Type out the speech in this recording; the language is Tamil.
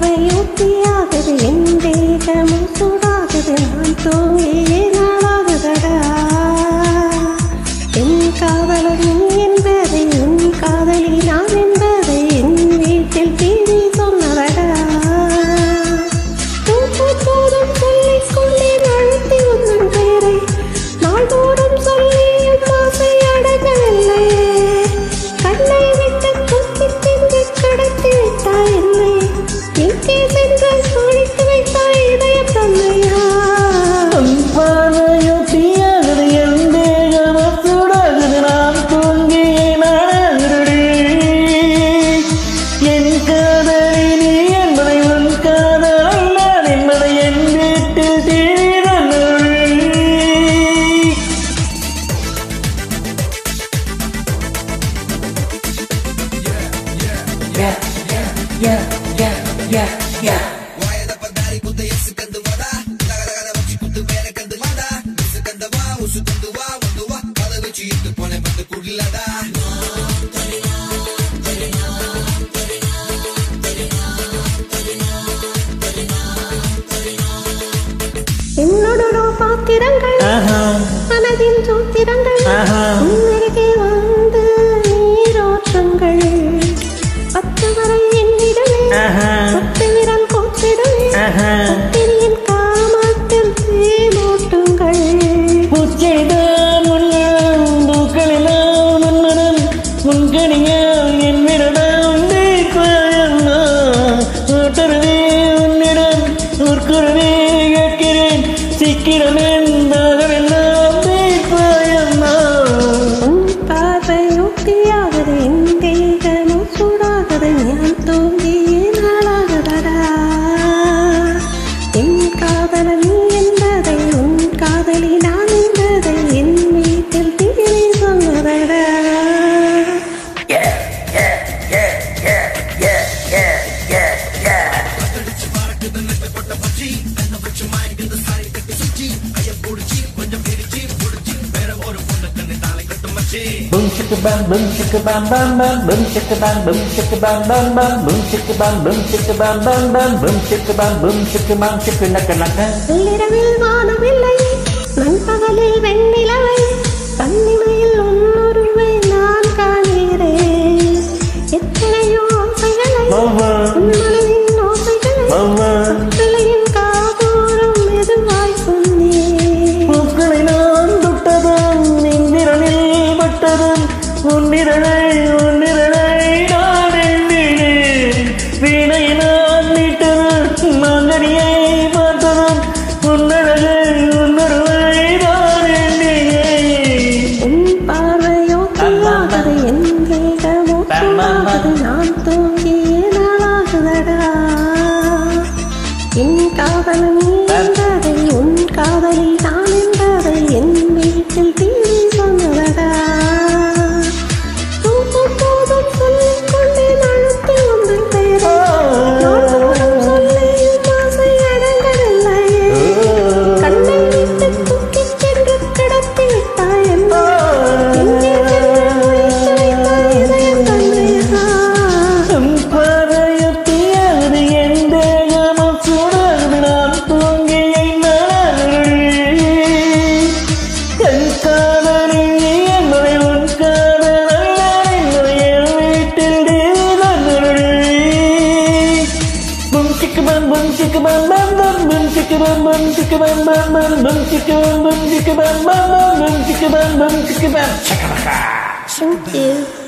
பார்வையூட்டியாகுது என் தேகமும் சூடாகுது நான் தூங்கியே நாளாகுதடா என் காதலர் நீ என்பதை உன் காதலி நான் என்பதை என் வீட்டில் தீவி சொன்னவடா போதும் சொல்லிக் கொண்டேன் அழுத்தி உந்தன் பெயரை நாள்தோறும் சொல்லியும் ஆசை அடங்கவில்லை கண்ணை விட்டு தூக்கி தின்று கடத்தி விட்டாய் என்னை எங்கே சென்று சோழித்து வைத்தாய் இதயம் தந்தையா பார்வையூட்டியாகுது என் தேகமும் சூடாகுது நான் தூங்கியே நாளாகுதடி என் காதலி நீ என்பதை உன் காதல் நான் என்பதை என் வீட்டில் தீவிரனொழி என்னோட பாத்திரங்கள் மனதின் சூத்திரங்கள் உன்னருகே வந்து நீரோற்றங்கள் 10 வரை என்னிடமே 10 விரல் கோத்திடமே பத்திரியின் காமத்தில் தேமூட்டுங்கள் பூச்செய்தான் முன்னிடம் பூக்களெல்லாம் முன்னிடம் முன்கணியால் என் விரடம் தீர்ப்பாயம்மா ஓட்டருவே உன்னிடம் ஊர்க்குறவே கேட்கிறேன் சீக்கிரம் என்பதெல்லாம் தீர்ப்பாயம்மா உன் பார்வையூட்டியாகுது என் தேகமும் சூடாகுது ஞான் தூங்கியே நாளாகுதடா என் காதலன் நீ என்பதை உன் காதலி நான் என்பதை என் வீட்டில் தீவி சொன்னதடா Boom chicka bam boom chicka bam bam bam boom chicka bam boom chicka bam bam bam boom chicka bam boom chicka bam bam bam boom chicka bam boom chicka bam chicka naka naka இரவில் வானவில்லை நண்பகலில் வெண்ணிலவை கண்ணிமையில் உன்னுருவை நான் காண்கிறேன் எத்தனையோ ஆசைகளை உன் மனதின் ஓசைகளை கட்டளையின் காதோறும் மெதுவாய் சொன்னேன் பூக்களை நான் தொட்டதும் இந்திரனில் பட்டதும் உன்னிரலை நான் எண்ணினேன் வீணை நான் மீட்டதும் மாங்கனியை பார்த்ததும் உன்னழகை உன்னருவை நான் எண்ணினேன் உன் பார்வையூட்டியாகுது என் தேகமும் சூடாகுது நான் தூங்கியே நாளாகுதடா என் காதலன் நீ என்பதை உன் காதலி நான் என்பதை என் வீட்டில் தீவி சொன்னதடா போதும் சொல்லிக் கொண்டேன் அழுத்தி உந்தன் பெயரை நாள்தோறும் சொல்லியும் ஆசை அடங்கவில்லை கண்ணை விட்டு தூக்கிச் சென்று கடத்தி விட்டாய் என்னை எங்கே சென்று ஒழித்து வைத்தாய் இதயம் தந்தையா பார்வையூட்டியாகுது என் தேகமும் சூடாகுது நான் தூங்கியை நாளாகுதடி என் காதலி நீ என்பதை உன் காதல் நான் என்பதை என் வீட்டில் தீவிரனொழி boom chicka bam boom chicka bam bam bam boom chicka bam boom chicka bam bam bam boom chicka bam boom chicka bam bam bam boom chicka bam boom chicka bam chaka Thank you.